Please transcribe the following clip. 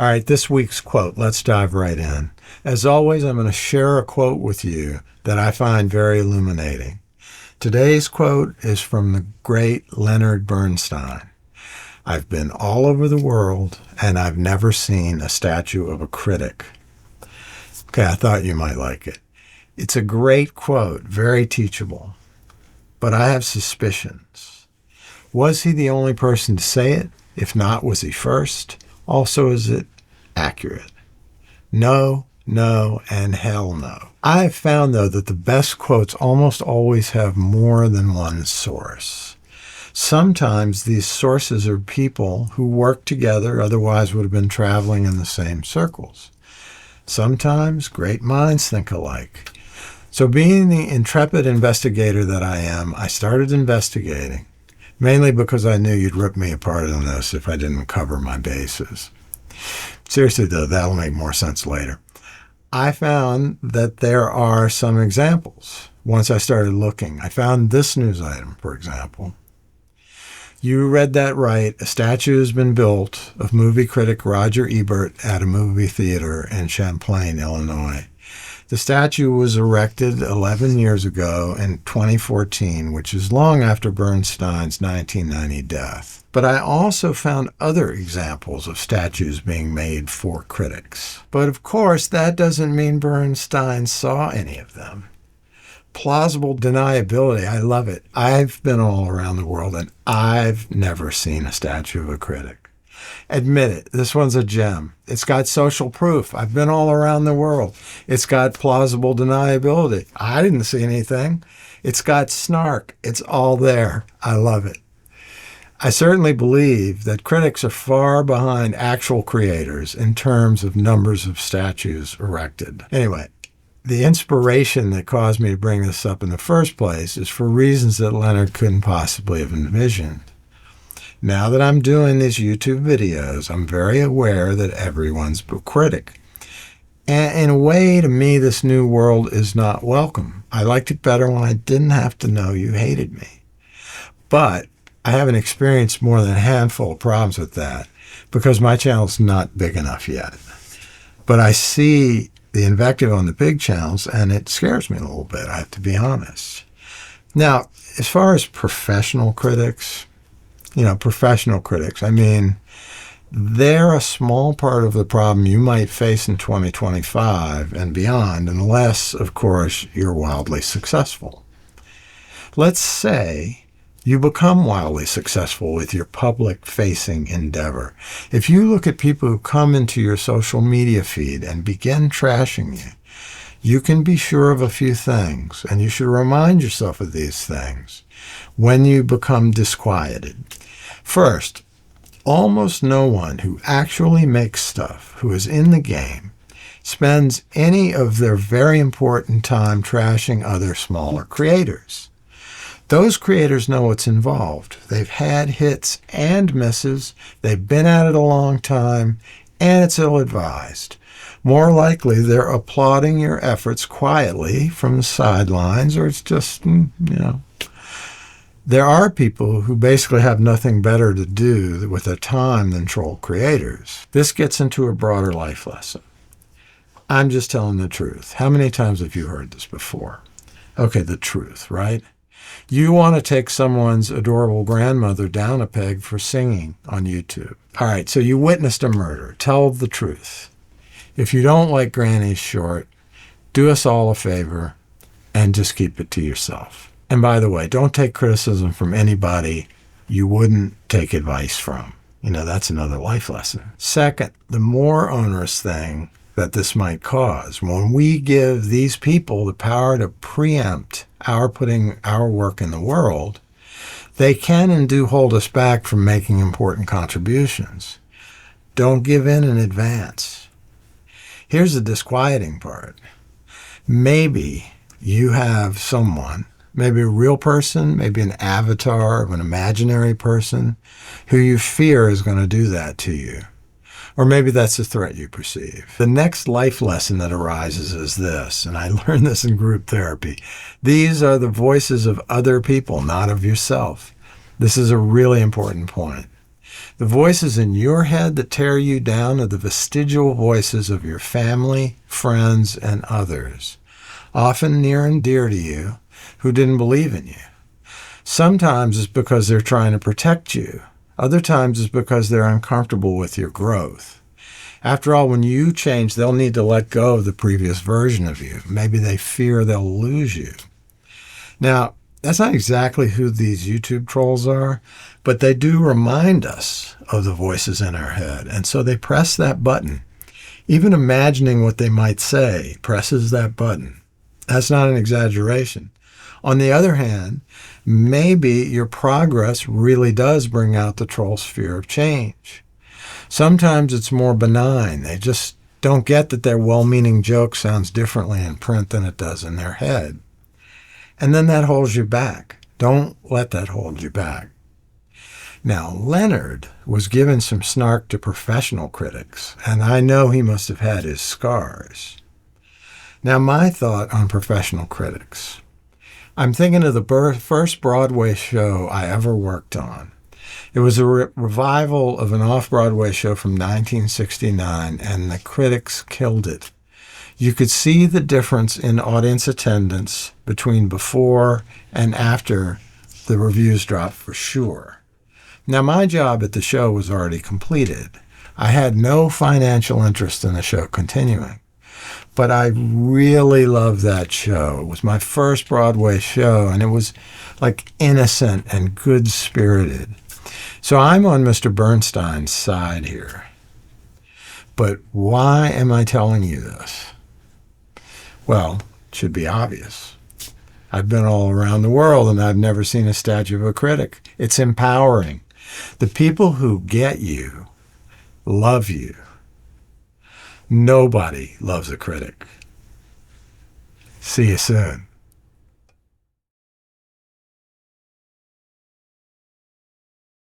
All right, this week's quote. Let's dive right in. As always, I'm going to share a quote with you that I find very illuminating. Today's quote is from the great Leonard Bernstein. I've been all over the world, and I've never seen a statue of a critic. Okay, I thought you might like it. It's a great quote, very teachable. But I have suspicions. Was he the only person to say it? If not, was he first? Also, is it accurate? No, and hell no. I've found, though, that the best quotes almost always have more than one source. Sometimes these sources are people who work together, otherwise would have been traveling in the same circles. Sometimes great minds think alike. So being the intrepid investigator that I am, I started investigating, mainly because I knew you'd rip me apart on this if I didn't cover my bases. Seriously, though, that'll make more sense later. I found that there are some examples. Once I started looking, I found this news item, for example. You read that right. A statue has been built of movie critic Roger Ebert at a movie theater in Champlain, Illinois. The statue was erected 11 years ago in 2014, which is long after Bernstein's 1990 death. But I also found other examples of statues being made for critics. But of course, that doesn't mean Bernstein saw any of them. Plausible deniability, I love it. I've been all around the world and I've never seen a statue of a critic. Admit it, this one's a gem. It's got social proof. I've been all around the world. It's got plausible deniability. I didn't see anything. It's got snark. It's all there. I love it. I certainly believe that critics are far behind actual creators in terms of numbers of statues erected. Anyway, the inspiration that caused me to bring this up in the first place is for reasons that Leonard couldn't possibly have envisioned. Now that I'm doing these YouTube videos, I'm very aware that everyone's a critic. And in a way, to me, this new world is not welcome. I liked it better when I didn't have to know you hated me. But I haven't experienced more than a handful of problems with that because my channel's not big enough yet. But I see the invective on the big channels, and it scares me a little bit, I have to be honest. Now, as far as professional critics, I mean, they're a small part of the problem you might face in 2025 and beyond, unless, of course, you're wildly successful. Let's say you become wildly successful with your public-facing endeavor. If you look at people who come into your social media feed and begin trashing you, you can be sure of a few things, and you should remind yourself of these things when you become disquieted. First, almost no one who actually makes stuff, who is in the game, spends any of their very important time trashing other smaller creators. Those creators know what's involved. They've had hits and misses. They've been at it a long time, and it's ill-advised. More likely, they're applauding your efforts quietly from the sidelines, or it's just, There are people who basically have nothing better to do with their time than troll creators. This gets into a broader life lesson. I'm just telling the truth. How many times have you heard this before? Okay, the truth, right? You want to take someone's adorable grandmother down a peg for singing on YouTube. All right, so you witnessed a murder. Tell the truth. If you don't like Granny's short, do us all a favor and just keep it to yourself. And by the way, don't take criticism from anybody you wouldn't take advice from. That's another life lesson. Second, the more onerous thing that this might cause, when we give these people the power to preempt our putting our work in the world, they can and do hold us back from making important contributions. Don't give in advance. Here's the disquieting part. Maybe you have someone, maybe a real person, maybe an avatar of an imaginary person, who you fear is going to do that to you. Or maybe that's the threat you perceive. The next life lesson that arises is this, and I learned this in group therapy. These are the voices of other people, not of yourself. This is a really important point. The voices in your head that tear you down are the vestigial voices of your family, friends, and others, often near and dear to you, who didn't believe in you. Sometimes it's because they're trying to protect you. Other times it's because they're uncomfortable with your growth. After all, when you change, they'll need to let go of the previous version of you. Maybe they fear they'll lose you. Now, that's not exactly who these YouTube trolls are, but they do remind us of the voices in our head. And so they press that button. Even imagining what they might say presses that button. That's not an exaggeration. On the other hand, maybe your progress really does bring out the troll's fear of change. Sometimes it's more benign. They just don't get that their well-meaning joke sounds differently in print than it does in their head. And then that holds you back. Don't let that hold you back. Now, Leonard was given some snark to professional critics, and I know he must have had his scars. Now, my thought on professional critics. I'm thinking of the first Broadway show I ever worked on. It was a revival of an off-Broadway show from 1969, and the critics killed it. You could see the difference in audience attendance between before and after the reviews dropped for sure. Now, my job at the show was already completed. I had no financial interest in the show continuing. But I really loved that show. It was my first Broadway show, and it was like innocent and good-spirited. So I'm on Mr. Bernstein's side here. But why am I telling you this? Well, it should be obvious. I've been all around the world, and I've never seen a statue of a critic. It's empowering. The people who get you love you. Nobody loves a critic. See you soon.